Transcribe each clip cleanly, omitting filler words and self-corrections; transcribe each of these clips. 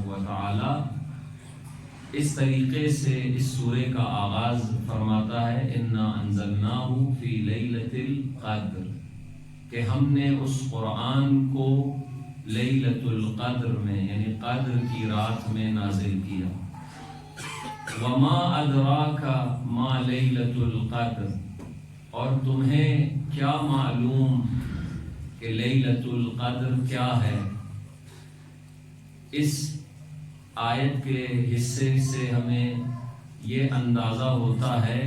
تبارک و تعالی اس طریقے سے اس سورے کا آغاز فرماتا ہے انا انزلناہ فی لیلۃ القدر، کہ ہم نے اس قرآن کو لیلۃ القدر میں یعنی قدر کی رات میں نازل کیا۔ وما ادراک ما لیلۃ القدر، اور تمہیں کیا معلوم کہ لیلۃ القدر کیا ہے۔ اس آیت کے حصے سے ہمیں یہ اندازہ ہوتا ہے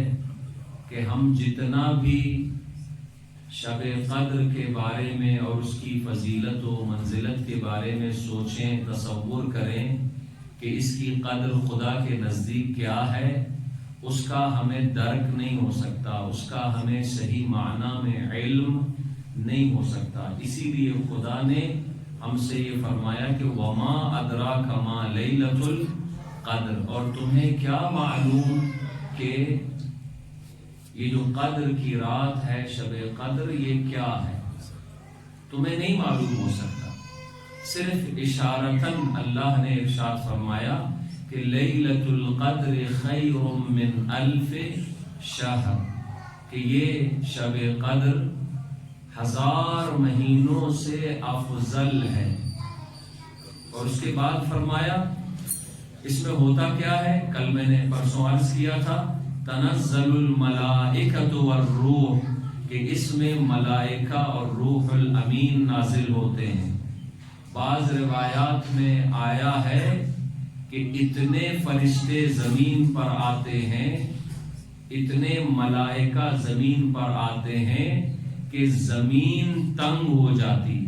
کہ ہم جتنا بھی شب قدر کے بارے میں اور اس کی فضیلت و منزلت کے بارے میں سوچیں، تصور کریں کہ اس کی قدر خدا کے نزدیک کیا ہے، اس کا ہمیں درک نہیں ہو سکتا، اس کا ہمیں صحیح معنی میں علم نہیں ہو سکتا۔ اسی لیے خدا نے ہم سے یہ فرمایا کہ وما ادراک ما لیلۃ القدر، اور تمہیں کیا معلوم کہ یہ جو قدر کی رات ہے شب قدر یہ کیا ہے، تمہیں نہیں معلوم ہو سکتا۔ صرف اشارتاً اللہ نے ارشاد فرمایا کہ لیلۃ القدر خیر من الف شہر، کہ یہ شب قدر 1000 مہینوں سے افضل ہے۔ اور اس کے بعد فرمایا اس میں ہوتا کیا ہے، کل میں نے پرسوں عرض کیا تھا تنزل الملائکۃ والروح، کہ اس میں ملائکہ اور روح الامین نازل ہوتے ہیں۔ بعض روایات میں آیا ہے کہ اتنے فرشتے زمین پر آتے ہیں، اتنے ملائکہ زمین پر آتے ہیں کہ زمین تنگ ہو جاتی۔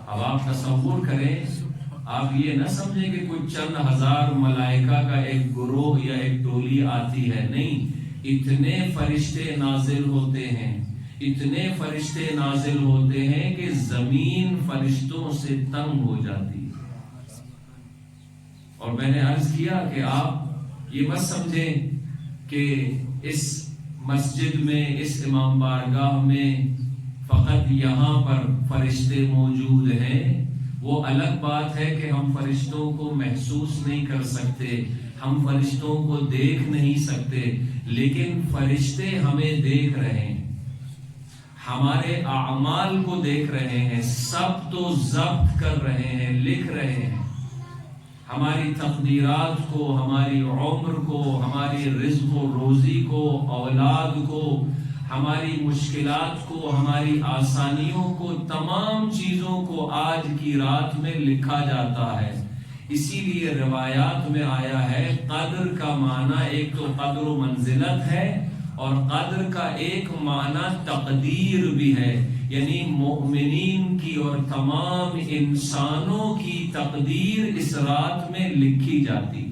اب آپ تصور کریں، آپ یہ نہ سمجھیں کہ کوئی چند ہزار ملائکہ کا ایک گروہ یا ایک ٹولی آتی ہے، نہیں، اتنے فرشتے نازل ہوتے ہیں، اتنے فرشتے نازل ہوتے ہیں کہ زمین فرشتوں سے تنگ ہو جاتی۔ اور میں نے عرض کیا کہ آپ یہ مت سمجھیں کہ اس مسجد میں، اس امام بارگاہ میں فقط یہاں پر فرشتے موجود ہیں۔ وہ الگ بات ہے کہ ہم فرشتوں کو محسوس نہیں کر سکتے، ہم فرشتوں کو دیکھ نہیں سکتے، لیکن فرشتے ہمیں دیکھ رہے ہیں، ہمارے اعمال کو دیکھ رہے ہیں، ثبت و ضبط کر رہے ہیں، لکھ رہے ہیں، ہماری تقدیرات کو، ہماری عمر کو، ہماری رزق و روزی کو، اولاد کو، ہماری مشکلات کو، ہماری آسانیوں کو، تمام چیزوں کو آج کی رات میں لکھا جاتا ہے۔ اسی لیے روایات میں آیا ہے قدر کا معنی ایک تو قدر و منزلت ہے، اور قدر کا ایک معنی تقدیر بھی ہے، یعنی مؤمنین کی اور تمام انسانوں کی تقدیر اس رات میں لکھی جاتی۔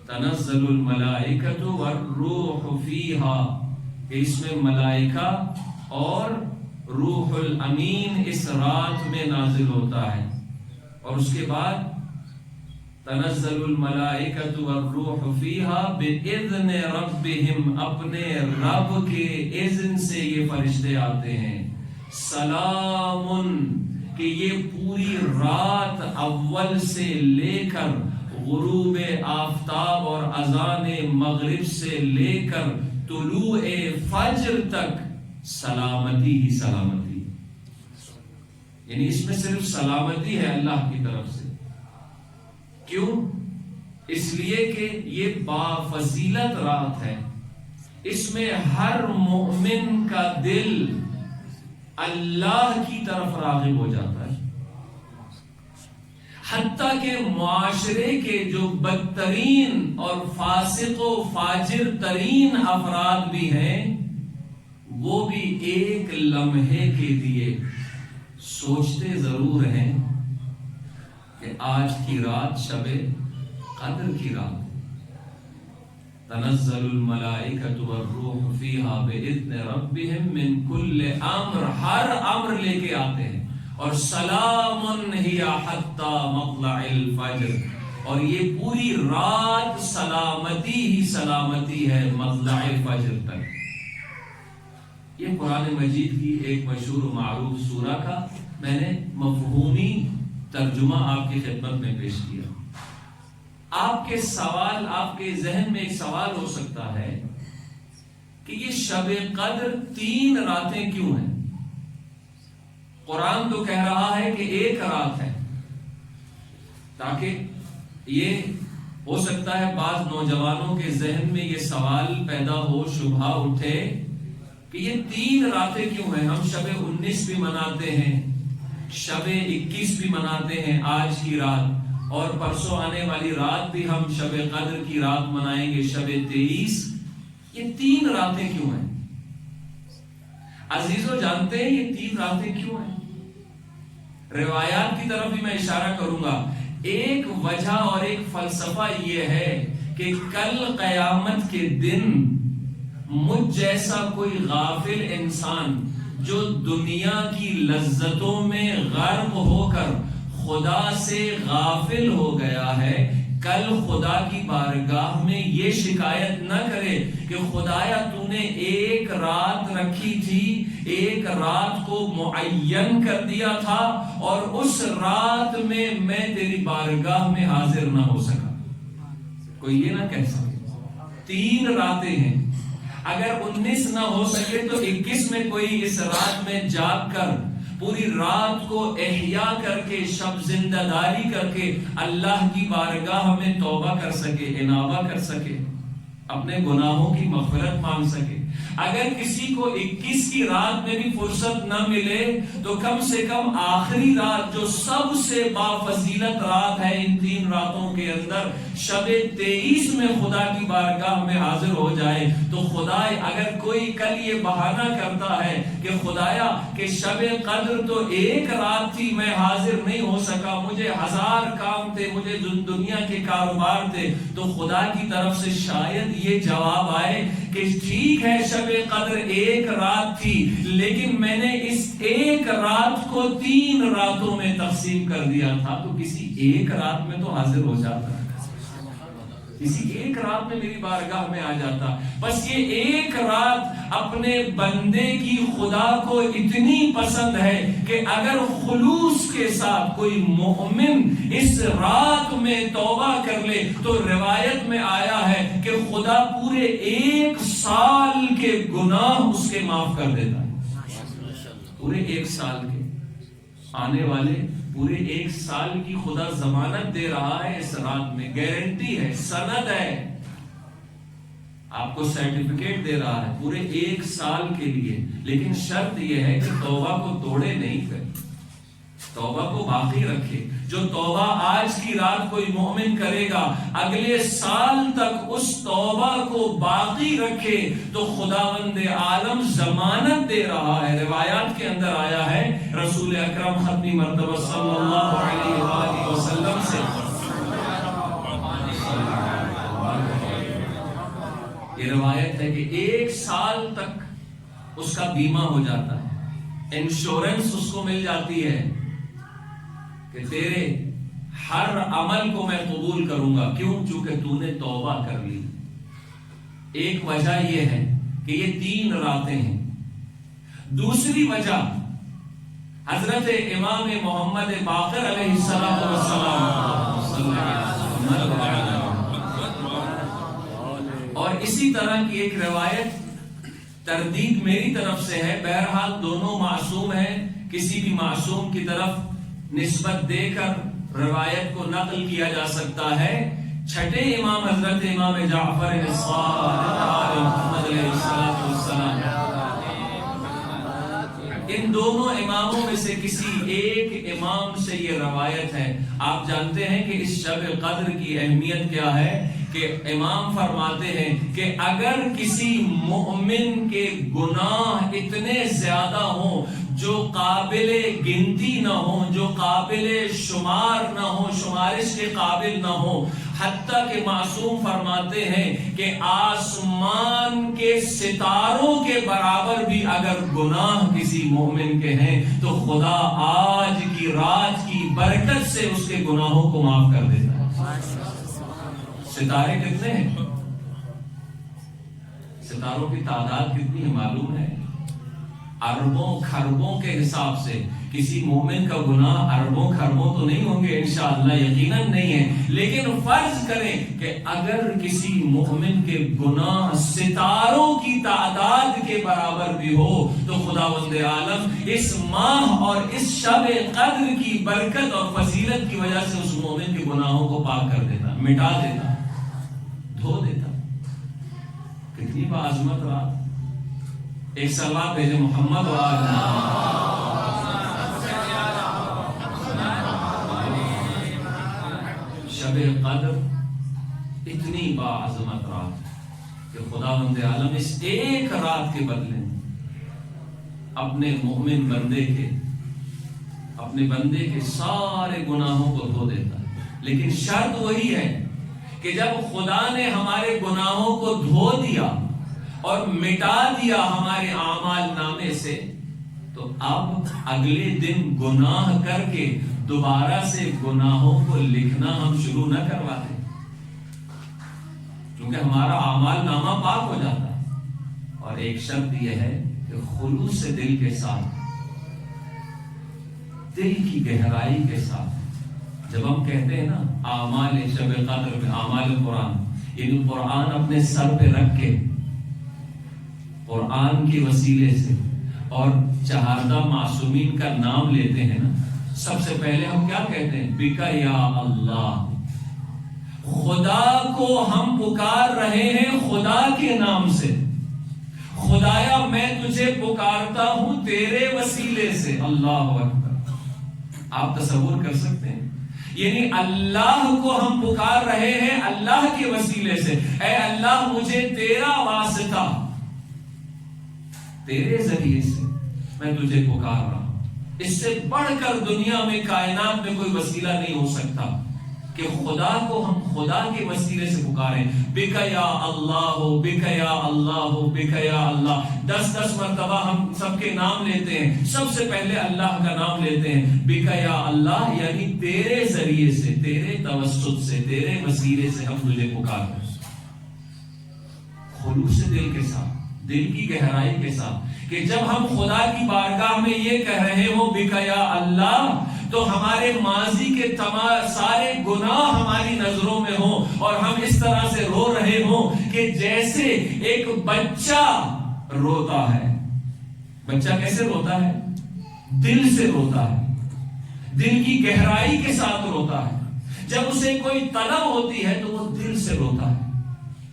تنزل الملائکۃ والروح فیہا، کہ اس میں ملائکہ اور روح الامین اس رات میں نازل ہوتا ہے۔ اور اس کے بعد تنزل الملائکۃ والروح فیہا بإذن ربہم، اپنے رب کے اذن سے یہ فرشتے آتے ہیں۔ سلام، کہ یہ پوری رات اول سے لے کر غروب آفتاب اور اذان مغرب سے لے کر طلوع فجر تک سلامتی ہی سلامتی، یعنی اس میں صرف سلامتی ہے اللہ کی طرف سے۔ کیوں؟ اس لیے کہ یہ بافضیلت رات ہے، اس میں ہر مومن کا دل اللہ کی طرف راغب ہو جاتا ہے، حتیٰ کہ معاشرے کے جو بدترین اور فاسق و فاجر ترین افراد بھی ہیں، وہ بھی ایک لمحے کے لیے سوچتے ضرور ہیں کہ آج کی رات شب قدر کی رات، تنزل الملائکۃ والروح فیہا بإذن ربہم من کل امر، ہر امر لے کے آتے ہیں، اور سلام ہی حتی مطلع الفجر، اور یہ پوری رات سلامتی ہی سلامتی ہے مطلع فجر تک۔ یہ قرآن مجید کی ایک مشہور و معروف سورہ کا میں نے مفہومی ترجمہ آپ کی خدمت میں پیش کیا۔ آپ کے ذہن میں ایک سوال ہو سکتا ہے کہ یہ شب قدر 3 راتیں کیوں ہیں؟ قرآن تو کہہ رہا ہے کہ 1 رات ہے، تاکہ یہ ہو سکتا ہے بعض نوجوانوں کے ذہن میں یہ سوال پیدا ہو، شبہ اٹھے کہ یہ 3 راتیں کیوں ہیں؟ ہم شب 19 بھی مناتے ہیں، شب 21 بھی مناتے ہیں، آج کی رات، اور پرسوں آنے والی رات بھی ہم شب قدر کی رات منائیں گے، شب 23۔ یہ 3 راتیں کیوں ہیں؟ عزیزو جانتے ہیں یہ 3 راتیں کیوں ہیں؟ روایات کی طرف بھی میں اشارہ کروں گا۔ ایک وجہ اور ایک فلسفہ یہ ہے کہ کل قیامت کے دن مجھ جیسا کوئی غافل انسان جو دنیا کی لذتوں میں غرق ہو کر خدا سے غافل ہو گیا ہے، کل خدا کی بارگاہ میں یہ شکایت نہ کرے کہ خدایا تو نے 1 رات رکھی تھی، 1 رات کو معین کر دیا تھا اور اس رات میں تیری بارگاہ میں حاضر نہ ہو سکا۔ کوئی یہ نہ کہہ سکے 3 راتیں ہیں، اگر 19 نہ ہو سکے تو 21 میں کوئی اس رات میں جاگ کر پوری رات کو احیا کر کے، شب زندہ داری کر کے اللہ کی بارگاہ میں توبہ کر سکے، انابہ کر سکے، اپنے گناہوں کی مغفرت مانگ سکے۔ اگر کسی کو 21 کی رات میں بھی فرصت نہ ملے تو کم سے کم آخری رات جو سب سے بافضیلت رات ہے ان 3 راتوں کے اندر، شب 23 میں خدا کی بارگاہ میں حاضر ہو جائے تو خدا، اگر کوئی کل یہ بہانہ کرتا ہے کہ خدایا کہ شب قدر تو 1 رات تھی، میں حاضر نہیں ہو سکا، مجھے 1000 کام تھے، مجھے دنیا کے کاروبار تھے، تو خدا کی طرف سے شاید یہ جواب آئے کہ ٹھیک ہے شب قدر 1 رات تھی، لیکن میں نے اس 1 رات کو 3 راتوں میں تقسیم کر دیا تھا، تو کسی 1 رات میں تو حاضر ہو جاتا، کسی 1 رات میں میری بارگاہ میں آ جاتا۔ بس یہ 1 رات اپنے بندے کی خدا کو اتنی پسند ہے کہ اگر خلوص کے ساتھ کوئی مومن اس رات میں توبہ کر لے تو روایت میں آیا ہے کہ خدا پورے 1 سال کے گناہ اس کے معاف کر دیتا ہے۔ پورے 1 سال کے آنے والے پورے 1 سال کی خدا ضمانت دے رہا ہے اس رات میں، گارنٹی ہے، سند ہے، آپ کو سرٹیفکیٹ دے رہا ہے پورے 1 سال کے لیے۔ لیکن شرط یہ ہے کہ توبہ کو توڑے نہیں، کرے توبہ کو باقی رکھے۔ جو توبہ آج کی رات کوئی مومن کرے گا اگلے سال تک اس توبہ کو باقی رکھے تو خداوند عالم ضمانت دے رہا ہے۔ روایات کے اندر آیا ہے رسول اکرم ختمی مرتبہ صلی اللہ علیہ وآلہ وسلم سے، یہ روایت ہے کہ 1 سال تک اس کا بیمہ ہو جاتا ہے، انشورنس اس کو مل جاتی ہے کہ تیرے ہر عمل کو میں قبول کروں گا، کیوں؟ چونکہ تو نے توبہ کر لی۔ ایک وجہ یہ ہے کہ یہ 3 راتیں ہیں۔ دوسری وجہ حضرت امام محمد باقر علیہ السلام اور اسی طرح کی ایک روایت تردید میری طرف سے ہے، بہرحال دونوں معصوم ہیں، کسی بھی معصوم کی طرف نسبت دے کر روایت کو نقل کیا جا سکتا ہے۔ چھٹے امام حضرت امام جعفر محمد علیہ السلام، ان دونوں اماموں میں سے کسی ایک امام سے یہ روایت ہے۔ آپ جانتے ہیں کہ اس شب قدر کی اہمیت کیا ہے کہ امام فرماتے ہیں کہ اگر کسی مومن کے گناہ اتنے زیادہ ہوں جو قابل گنتی نہ ہوں، جو قابل شمار نہ ہوں، شمارش کے قابل نہ ہوں، حتیٰ کہ معصوم فرماتے ہیں کہ آسمان کے ستاروں کے برابر بھی اگر گناہ کسی مومن کے ہیں تو خدا آج کی رات کی برکت سے اس کے گناہوں کو معاف کر دیتا ہے۔ ستارے کتنے ہیں؟ ستاروں کی تعداد کتنی ہے معلوم ہے؟ اربوں کھربوں کے حساب سے کسی مومن کا گناہ اربوں خربوں تو نہیں ہوں گے انشاءاللہ، یقیناً نہیں ہے، لیکن فرض کریں کہ اگر کسی مومن کے گناہ ستاروں کی تعداد کے برابر بھی ہو تو خداوند عالم اس ماہ اور اس شب قدر کی برکت اور فضیلت کی وجہ سے اس مومن کے گناہوں کو پاک کر دیتا، مٹا دیتا، دھو دیتا۔ کتنی باعظمت رات! ایک صلوات بھیجے محمد و آل شب قدر اتنی باعظمت رات کہ خداوند عالم اس ایک رات کے بدلے اپنے مومن بندے کے سارے گناہوں کو دھو دیتا ہے۔ لیکن شرط وہی ہے کہ جب خدا نے ہمارے گناہوں کو دھو دیا اور مٹا دیا ہمارے اعمال نامے سے، تو اب اگلے دن گناہ کر کے دوبارہ سے گناہوں کو لکھنا ہم شروع نہ کرواتے، کیونکہ ہمارا اعمال نامہ پاک ہو جاتا ہے۔ اور ایک شرط یہ ہے کہ خلوص سے دل کے ساتھ، دل کی گہرائی کے ساتھ، جب ہم کہتے ہیں نا اعمال شب قدر میں اعمال قرآن، یعنی قرآن اپنے سر پہ رکھ کے قرآن کے وسیلے سے اور چہاردہ معصومین کا نام لیتے ہیں نا، سب سے پہلے ہم کیا کہتے ہیں؟ بکا یا اللہ، خدا کو ہم پکار رہے ہیں خدا کے نام سے، خدایا میں تجھے پکارتا ہوں تیرے وسیلے سے۔ اللہ اکبر! آپ تصور کر سکتے ہیں، یعنی اللہ کو ہم پکار رہے ہیں اللہ کے وسیلے سے، اے اللہ مجھے تیرا واسطہ، تیرے ذریعے سے میں تجھے پکار رہا ہوں۔ اس سے بڑھ کر دنیا میں کائنات میں کوئی وسیلہ نہیں ہو سکتا کہ خدا کو ہم خدا کے وسیلے سے پکاریں۔ بکا یا اللہ، بکا یا اللہ، بکا یا اللہ، 10 مرتبہ ہم سب کے نام لیتے ہیں، سب سے پہلے اللہ کا نام لیتے ہیں، بکا یا اللہ، یعنی تیرے ذریعے سے، تیرے توسط سے، تیرے وسیلے سے ہم تجھے پکارتے ہیں، خلوص دل کے ساتھ، دل کی گہرائی کے ساتھ، کہ جب ہم خدا کی بارگاہ میں یہ کہہ رہے ہو بکا یا اللہ، تو ہمارے ماضی کے تمام سارے گناہ ہماری نظروں میں ہوں اور ہم اس طرح سے رو رہے ہوں کہ جیسے ایک بچہ روتا ہے۔ بچہ کیسے روتا ہے؟ دل سے روتا ہے، دل کی گہرائی کے ساتھ روتا ہے۔ جب اسے کوئی طلب ہوتی ہے تو وہ دل سے روتا ہے۔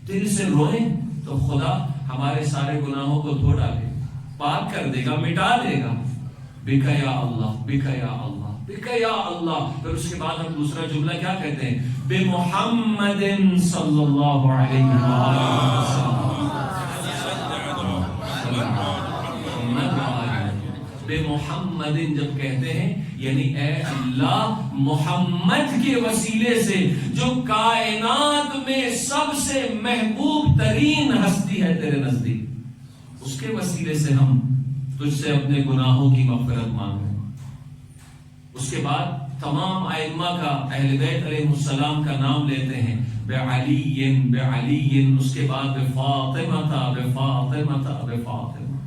دل سے روئیں تو خدا ہمارے سارے گناہوں کو دھو ڈالے، پاک کر دے گا، مٹا دے گا۔ بکا یا اللہ، بکا یا اللہ، بکا یا اللہ۔ پھر اس کے بعد ہم دوسرا جملہ کیا کہتے ہیں؟ بے محمد صلی اللہ علیہ وسلم، بے محمد جب کہتے ہیں یعنی اے اللہ محمد کے وسیلے سے، جو کائنات میں سب سے محبوب ترین ہستی ہے تیرے نزدیک، اس کے وسیلے سے ہم تجھ سے اپنے گناہوں کی مغفرت مانگ رہے ہیں۔ اس کے بعد تمام ائمہ کا، اہل بیت علیہ السلام کا نام لیتے ہیں، بعلی بعلی، اس کے بعد بفاطمہ بفاطمہ بفاطمہ۔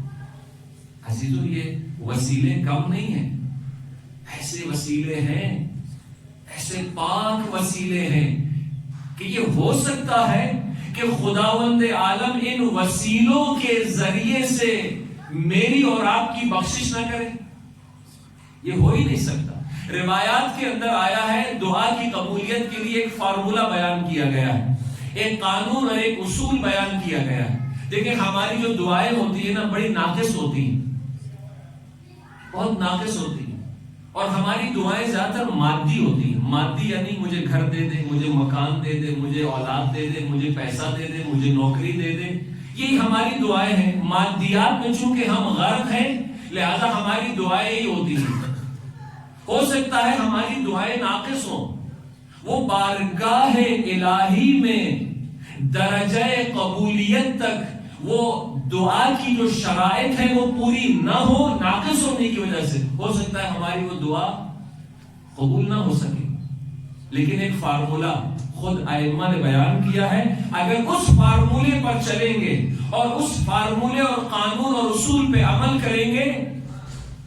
عزیزو یہ وسیلے کم نہیں ہیں، ایسے وسیلے ہیں، ایسے پاک وسیلے ہیں کہ یہ ہو سکتا ہے کہ خداوند عالم ان وسیلوں کے ذریعے سے میری اور آپ کی بخشش نہ کرے؟ یہ ہو ہی نہیں سکتا۔ روایات کے اندر آیا ہے دعا کی قبولیت کے لیے ایک فارمولہ بیان کیا گیا ہے، ایک قانون اور ایک اصول بیان کیا گیا ہے۔ دیکھیں ہماری جو دعائیں ہوتی ہیں نا بڑی ناقص ہوتی ہیں، بہت ناقص ہوتی ہیں، اور ہماری دعائیں زیادہ تر مادی ہوتی ہیں۔ مادی یعنی مجھے گھر دے دے، مجھے مکان دے دے، مجھے اولاد دے دے، مجھے پیسہ دے دے، مجھے نوکری دے دے، یہی ہماری دعائیں ہیں۔ مادیات میں چونکہ ہم غرق ہیں لہذا ہماری دعائیں ہی ہوتی ہیں۔ ہو سکتا ہے ہماری دعائیں ناقص ہوں، وہ بارگاہ الہی میں درجہ قبولیت تک وہ دعا کی جو شرائط ہے وہ پوری نہ ہو، ناقص ہونے کی وجہ سے ہو سکتا ہے ہماری وہ دعا قبول نہ ہو سکے۔ لیکن ایک فارمولہ خود ائمہ نے بیان کیا ہے، اگر اس فارمولے پر چلیں گے اور اس فارمولے اور قانون اور اصول پہ عمل کریں گے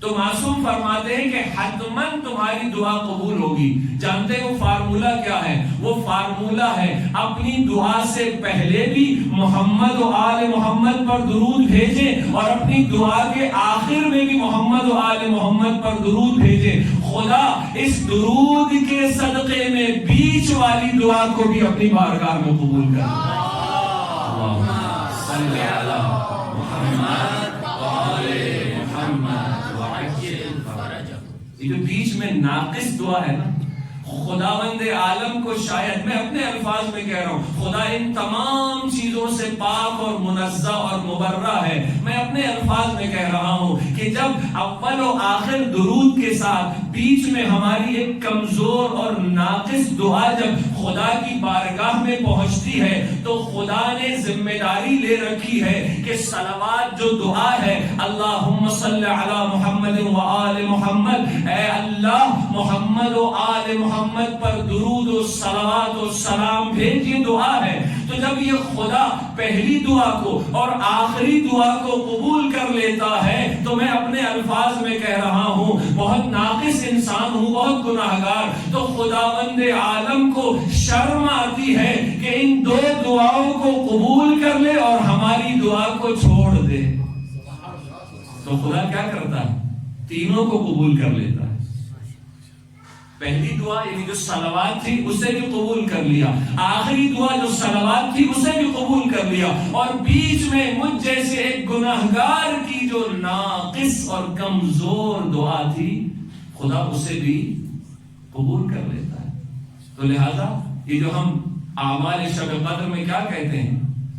تو معصوم فرماتے ہیں کہ حتماً تمہاری دعا قبول ہوگی. جانتے ہیں وہ فارمولہ کیا ہے؟ وہ فارمولہ ہے اپنی دعا سے پہلے بھی محمد و آل محمد پر درود بھیجیں اور اپنی دعا کے آخر میں بھی محمد و آل محمد پر درود بھیجیں. خدا اس درود کے صدقے میں بیچ والی دعا کو بھی اپنی بارگاہ میں قبول کر لے. اللہم صلی علی محمد و آل محمد. یہ جو بیچ میں ناقص دعا ہے نا، خداوند عالم کو شاید، میں اپنے الفاظ میں کہہ رہا ہوں، خدا ان تمام چیزوں سے پاک اور منزہ اور مبرہ ہے. میں اپنے الفاظ میں کہہ رہا ہوں کہ جب اول و آخر درود کے ساتھ بیچ میں ہماری ایک کمزور اور ناقص دعا جب خدا کی بارگاہ میں پہنچتی ہے تو خدا نے ذمہ داری لے رکھی ہے کہ صلوات جو دعا ہے، اللہم صلی علی محمد و آل محمد، اے اللہ محمد و آل محمد پر درود و صلوات و سلام بھیج، یہ دعا ہے. تو جب یہ خدا پہلی دعا کو اور آخری دعا کو قبول کر لیتا ہے تو میں اپنے الفاظ میں کہہ رہا ہوں، بہت ناقص انسان ہوں، بہت گناہگار، تو خداوند عالم کو شرم آتی ہے کہ ان دو دعاؤں کو قبول کر لے اور ہماری دعا کو چھوڑ دے. تو خدا کیا کرتا ہے؟ تینوں کو قبول کر لیتا ہے. پہلی دعا یعنی جو صلوات تھی اسے بھی قبول کر لیا، آخری دعا جو صلوات تھی اسے بھی قبول کر لیا، اور بیچ میں مجھ جیسے ایک گناہگار کی جو ناقص اور کمزور دعا تھی خدا اسے بھی قبول کر لیتا ہے. تو لہذا یہ جو ہم اعمال شب قدر میں کیا کہتے ہیں،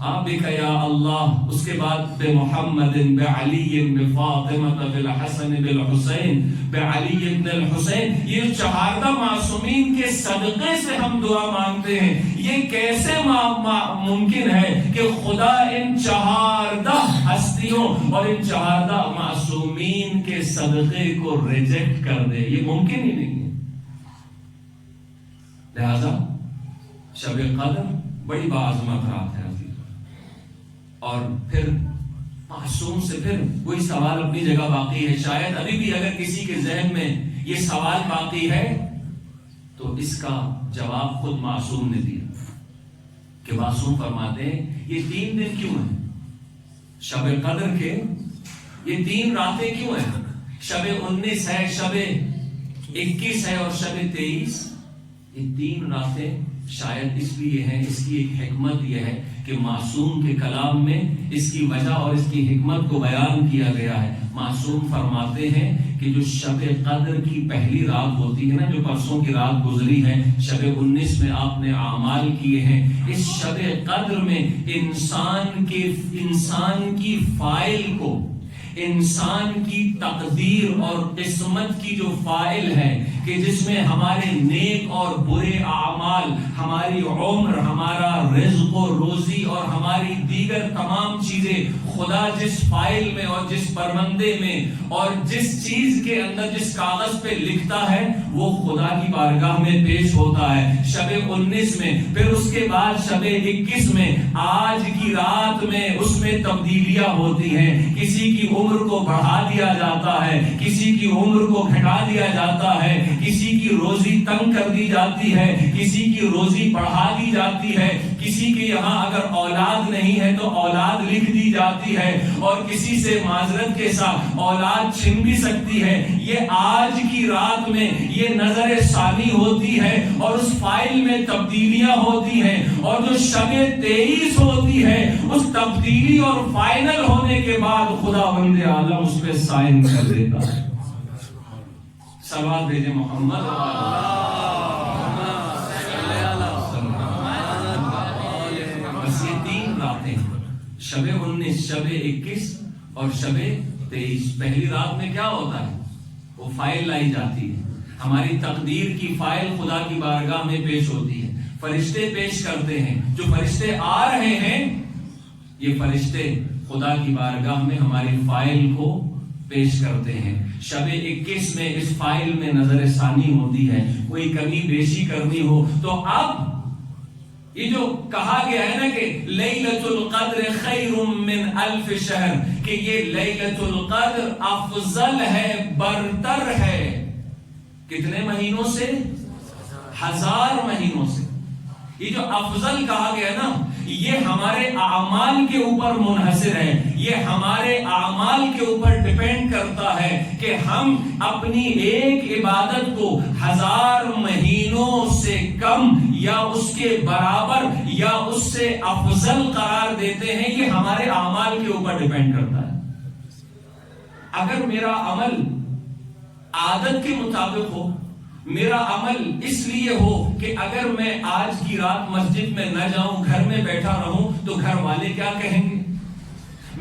آبک یا اللہ، اس کے بعد بے محمد بعلی بفاطمہ بالحسن بالحسین بعلی بن الحسین، یہ چہاردہ معصومین کے صدقے سے ہم دعا مانگتے ہیں. یہ کیسے ممکن ہے کہ خدا ان چہاردہ ہستیوں اور ان چہاردہ معصومین کے صدقے کو ریجیکٹ کر دے؟ یہ ممکن ہی نہیں ہے. لہذا شب قدر بڑی باعظمت رات ہے، اور پھر معصوم سے پھر کوئی سوال اپنی جگہ باقی ہے. شاید ابھی بھی اگر کسی کے ذہن میں یہ سوال باقی ہے تو اس کا جواب خود معصوم نے دیا کہ معصوم فرماتے ہیں یہ 3 دن کیوں ہیں شب قدر کے؟ یہ 3 راتیں کیوں ہیں؟ شب 19 ہے، شب 21 ہے اور شب 23. یہ 3 راتیں شاید اس لیے ہیں، اس کی ایک حکمت یہ ہے کہ معصوم کے کلام میں اس کی وجہ اور اس کی حکمت کو بیان کیا گیا ہے. معصوم فرماتے ہیں کہ جو شب قدر کی پہلی رات ہوتی ہے نا، جو پرسوں کی رات گزری ہے، شب 19 میں آپ نے اعمال کیے ہیں، اس شب قدر میں انسان کی فائل کو، انسان کی تقدیر اور قسمت کی جو فائل ہے کہ جس میں ہمارے نیک اور برے اعمال، ہماری عمر، ہمارا رزق و روزی اور ہماری دیگر تمام چیزیں خدا جس فائل میں اور جس پرمندے میں اور جس چیز کے اندر جس کاغذ پہ لکھتا ہے وہ خدا کی بارگاہ میں پیش ہوتا ہے شب 19 میں. پھر اس کے بعد شب 21 میں، آج کی رات میں اس میں تبدیلیاں ہوتی ہیں. کسی کی عمر کو بڑھا دیا جاتا ہے، کسی کی عمر کو گھٹا دیا جاتا ہے، کسی کی روزی تنگ کر دی جاتی ہے، کسی کی روزی بڑھا دی جاتی ہے، کسی کے یہاں اگر اولاد نہیں ہے تو اولاد لکھ دی جاتی ہے، اور کسی سے معذرت کے ساتھ اولاد چھن بھی سکتی ہے. یہ آج کی رات میں یہ نظر ثانی ہوتی ہے اور اس فائل میں تبدیلیاں ہوتی ہیں، اور جو شب 23 ہوتی ہے اس تبدیلی اور فائنل ہونے کے بعد خداوند عالم اس پہ سائن کر دیتا ہے. صلوات بھیجے محمد. بس یہ 3 راتیں، شب 19، شب 21 اور شب 23. پہلی رات میں کیا ہوتا ہے؟ وہ فائل لائی جاتی ہے، ہماری تقدیر کی فائل خدا کی بارگاہ میں پیش ہوتی ہے، فرشتے پیش کرتے ہیں. جو فرشتے آ رہے ہیں یہ فرشتے خدا کی بارگاہ میں ہماری فائل کو پیش کرتے ہیں. شب 21 میں اس فائل میں نظر ثانی ہوتی ہے، کوئی کمی بیشی کرنی ہو تو اب یہ جو کہا گیا ہے نا کہ لیلۃ القدر خیر من الف شہر، کہ یہ لیلۃ القدر افضل ہے، برتر ہے، کتنے مہینوں سے؟ 1000 مہینوں سے۔ یہ جو افضل کہا گیا نا، یہ ہمارے اعمال کے اوپر منحصر ہے، یہ ہمارے اعمال کے اوپر ڈیپینڈ کرتا ہے کہ ہم اپنی ایک عبادت کو 1000 مہینوں سے کم یا اس کے برابر یا اس سے افضل قرار دیتے ہیں۔ یہ ہمارے اعمال کے اوپر ڈیپینڈ کرتا ہے۔ اگر میرا عمل عادت کے مطابق ہو، میرا عمل اس لیے ہو کہ اگر میں آج کی رات مسجد میں نہ جاؤں، گھر میں بیٹھا رہوں، تو گھر والے کیا کہیں گے،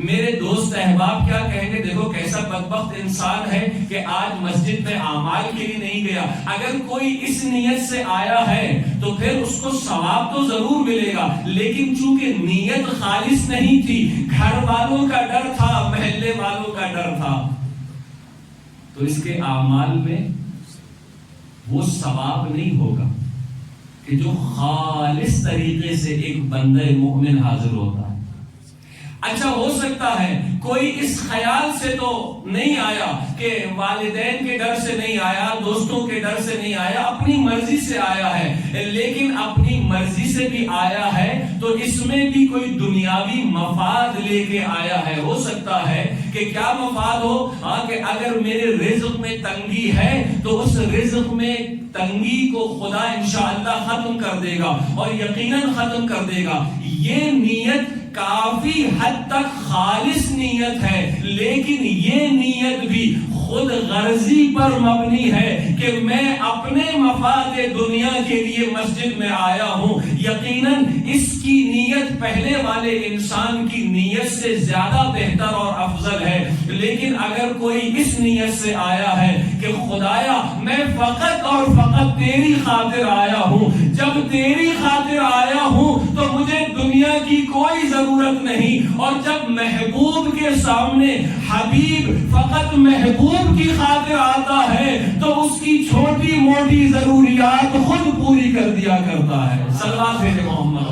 میرے دوست احباب کیا کہیں گے، دیکھو کیسا بدبخت انسان ہے کہ آج مسجد میں اعمال کے لیے نہیں گیا۔ اگر کوئی اس نیت سے آیا ہے تو پھر اس کو ثواب تو ضرور ملے گا، لیکن چونکہ نیت خالص نہیں تھی، گھر والوں کا ڈر تھا، محلے والوں کا ڈر تھا، تو اس کے اعمال میں وہ ثواب نہیں ہوگا کہ جو خالص طریقے سے ایک بندہ مومن حاضر ہوتا ہے۔ اچھا ہو سکتا ہے کوئی اس خیال سے تو نہیں آیا کہ والدین کے ڈر سے نہیں آیا، دوستوں کے ڈر سے نہیں آیا، اپنی مرضی سے آیا ہے، لیکن اپنی مرضی سے بھی آیا ہے تو اس میں بھی کوئی دنیاوی مفاد لے کے آیا ہے۔ ہو سکتا ہے کہ کیا مفاد ہو، کہ اگر میرے رزق میں تنگی ہے تو اس رزق میں تنگی کو خدا انشاءاللہ ختم کر دے گا، اور یقیناً ختم کر دے گا۔ یہ نیت کافی حد تک خالص نیت ہے، لیکن یہ نیت بھی خود غرضی پر مبنی ہے کہ میں اپنے مفاد دنیا کے لیے مسجد میں آیا ہوں۔ یقیناً اس کی نیت پہلے والے انسان کی نیت سے زیادہ بہتر اور افضل ہے، لیکن اگر کوئی اس نیت سے آیا ہے کہ خدایا میں فقط اور فقط تیری خاطر آیا ہوں، جب تیری خاطر آیا ہوں تو مجھے دنیا کی کوئی ضرورت نہیں، اور جب محبوب کے سامنے حبیب فقط محبوب کی خاطر آتا ہے تو اس کی چھوٹی موٹی ضروریات خود پوری کر دیا کرتا ہے۔ صلوات ہے محمد۔